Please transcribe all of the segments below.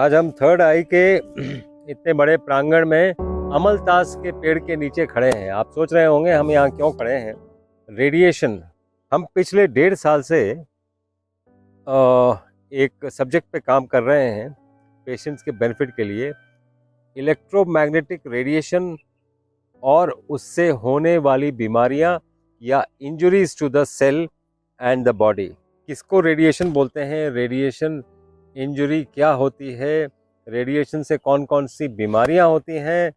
आज हम थर्ड आई के इतने बड़े प्रांगण में अमलतास के पेड़ के नीचे खड़े हैं। आप सोच रहे होंगे हम यहाँ क्यों खड़े हैं। रेडिएशन, हम पिछले 1.5 साल से एक सब्जेक्ट पे काम कर रहे हैं पेशेंट्स के बेनिफिट के लिए। इलेक्ट्रोमैग्नेटिक रेडिएशन और उससे होने वाली बीमारियां या injuries to the cell and the body. किसको रेडिएशन बोलते हैं, रेडिएशन इंजरी क्या होती है, रेडिएशन से कौन कौन सी बीमारियां होती हैं।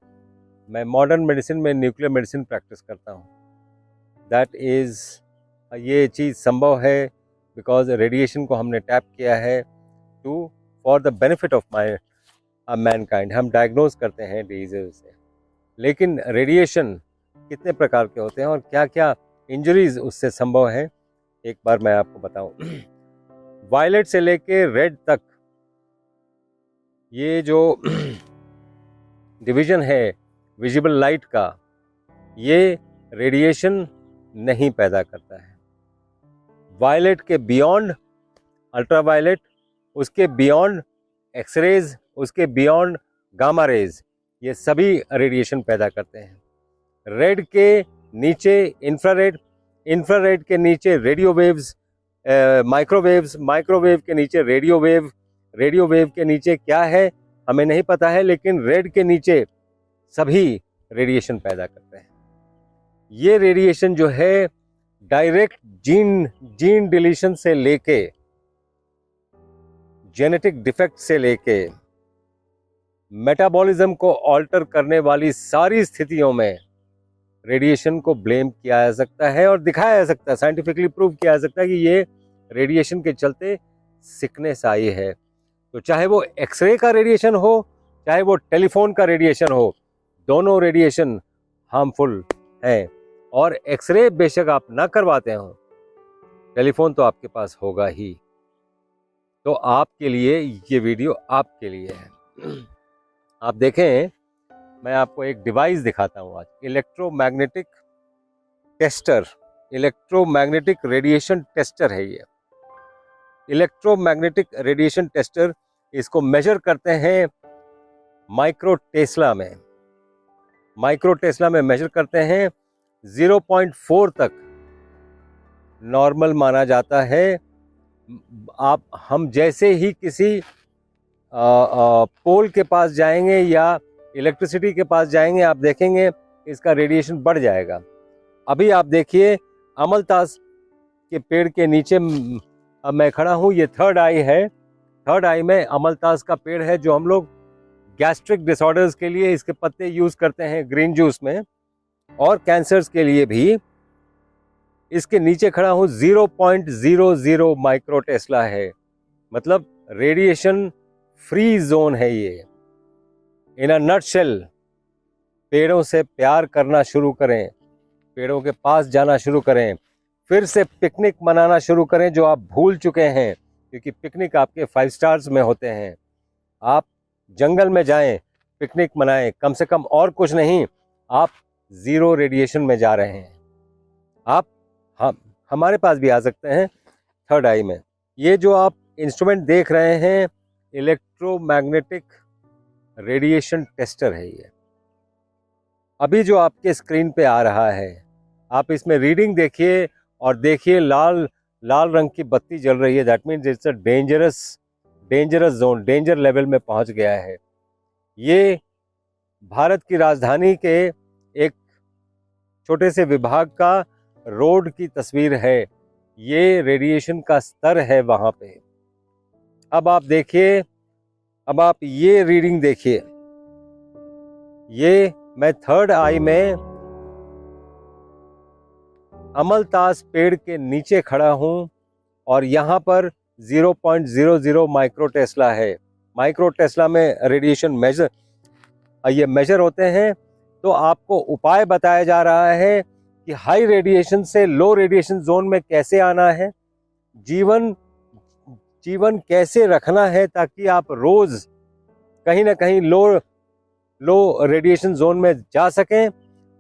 मैं मॉडर्न मेडिसिन में न्यूक्लियर मेडिसिन प्रैक्टिस करता हूँ। दैट इज़, ये चीज़ संभव है बिकॉज रेडिएशन को हमने टैप किया है to for the benefit of mankind. हम डायग्नोज करते हैं डिजीज़ से। लेकिन रेडिएशन कितने प्रकार के होते हैं और क्या क्या इंजरीज उससे संभव है, एक बार मैं आपको बताऊं। वायलेट से लेके रेड तक ये जो डिवीजन है विजिबल लाइट का, ये रेडिएशन नहीं पैदा करता है। वायलेट के बियॉन्ड अल्ट्रावायलेट, उसके बियॉन्ड एक्सरेज, उसके बियॉन्ड गामा रेज, ये सभी रेडिएशन पैदा करते हैं। रेड के नीचे इंफ्रारेड, इंफ्रारेड के नीचे रेडियो वेव्स, माइक्रोवेव्स, माइक्रोवेव के नीचे रेडियो वेव, रेडियो वेव के नीचे क्या है हमें नहीं पता है, लेकिन रेड के नीचे सभी रेडिएशन पैदा करते हैं। ये रेडिएशन जो है डायरेक्ट जीन डिलीशन से लेके, जेनेटिक डिफेक्ट से लेके, मेटाबॉलिज्म को ऑल्टर करने वाली सारी स्थितियों में रेडिएशन को ब्लेम किया जा सकता है और दिखाया जा सकता है, साइंटिफिकली प्रूव किया जा सकता है कि ये रेडिएशन के चलते सिकनेस आई है। तो चाहे वो एक्सरे का रेडिएशन हो, चाहे वो टेलीफोन का रेडिएशन हो, दोनों रेडिएशन हार्मफुल हैं। और एक्सरे बेशक आप ना करवाते हो, टेलीफोन तो आपके पास होगा ही। तो आपके लिए ये वीडियो आपके लिए है। आप देखें, मैं आपको एक डिवाइस दिखाता हूँ आज, electromagnetic tester, electromagnetic radiation tester है ये। इलेक्ट्रोमैग्नेटिक रेडिएशन टेस्टर, इसको मेजर करते हैं माइक्रो टेस्ला में। माइक्रो टेस्ला में मेजर करते हैं, 0.4 तक नॉर्मल माना जाता है। हम जैसे ही किसी पोल के पास जाएंगे या इलेक्ट्रिसिटी के पास जाएंगे, आप देखेंगे इसका रेडिएशन बढ़ जाएगा। अभी आप देखिए अमलतास के पेड़ के नीचे अब मैं खड़ा हूँ, ये थर्ड आई है। थर्ड आई में अमलतास का पेड़ है जो हम लोग गैस्ट्रिक डिसऑर्डर्स के लिए इसके पत्ते यूज करते हैं ग्रीन जूस में, और कैंसर्स के लिए भी। इसके नीचे खड़ा हूँ, 0.00 माइक्रो टेस्ला है, मतलब रेडिएशन फ्री जोन है ये। इन अ नटशेल, पेड़ों से प्यार करना शुरू करें, पेड़ों के पास जाना शुरू करें, फिर से पिकनिक मनाना शुरू करें जो आप भूल चुके हैं, क्योंकि पिकनिक आपके 5 स्टार्स में होते हैं। आप जंगल में जाएं, पिकनिक मनाएं, कम से कम और कुछ नहीं, आप 0 रेडिएशन में जा रहे हैं। आप हमारे पास भी आ सकते हैं थर्ड आई में। ये जो आप इंस्ट्रूमेंट देख रहे हैं, इलेक्ट्रोमैग्नेटिक रेडिएशन टेस्टर है ये। अभी जो आपके स्क्रीन पे आ रहा है, आप इसमें रीडिंग देखिए और देखिए लाल रंग की बत्ती जल रही है। That means it's a dangerous zone, danger level में पहुंच गया है। ये भारत की राजधानी के एक छोटे से विभाग का रोड की तस्वीर है। ये रेडिएशन का स्तर है वहां पे। अब आप देखिए, अब आप ये रीडिंग देखिए। ये मैं थर्ड आई में अमलतास पेड़ के नीचे खड़ा हूं और यहाँ पर 0.00 माइक्रो टेस्ला है। माइक्रो टेस्ला में रेडिएशन मेजर होते हैं। तो आपको उपाय बताया जा रहा है कि हाई रेडिएशन से लो रेडिएशन जोन में कैसे आना है, जीवन कैसे रखना है, ताकि आप रोज कहीं ना कहीं लो रेडिएशन जोन में जा सकें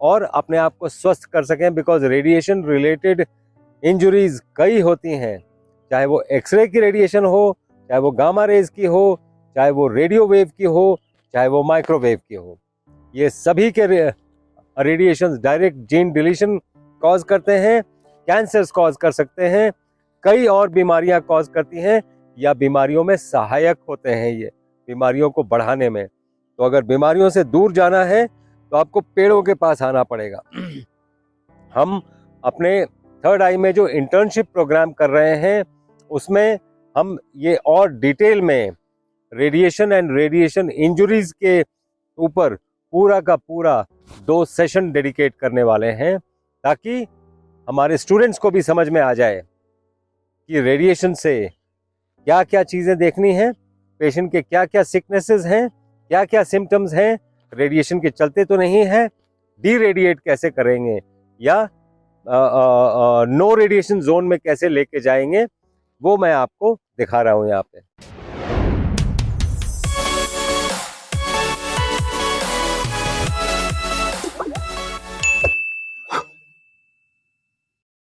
और अपने आप को स्वस्थ कर सकें। बिकॉज रेडिएशन रिलेटेड इंजरीज कई होती हैं, चाहे वो एक्सरे की रेडिएशन हो, चाहे वो गामा रेज की हो, चाहे वो रेडियो वेव की हो, चाहे वो माइक्रोवेव की हो। ये सभी के radiation direct gene deletion cause करते हैं, कैंसर्स कॉज कर सकते हैं, कई और बीमारियां कॉज करती हैं, या बीमारियों में सहायक होते हैं ये बीमारियों को बढ़ाने में। तो अगर बीमारियों से दूर जाना है तो आपको पेड़ों के पास आना पड़ेगा। हम अपने थर्ड आई में जो इंटर्नशिप प्रोग्राम कर रहे हैं उसमें हम ये और डिटेल में रेडिएशन एंड रेडिएशन इंजरीज के ऊपर पूरा का पूरा 2 सेशन डेडिकेट करने वाले हैं, ताकि हमारे स्टूडेंट्स को भी समझ में आ जाए कि रेडिएशन से क्या क्या चीज़ें देखनी हैं, पेशेंट के क्या क्या सिकनेसेस हैं, क्या क्या सिम्टम्स हैं, रेडिएशन के चलते तो नहीं है, डी रेडिएट कैसे करेंगे, या नो रेडिएशन जोन में कैसे लेके जाएंगे, वो मैं आपको दिखा रहा हूँ यहाँ पे।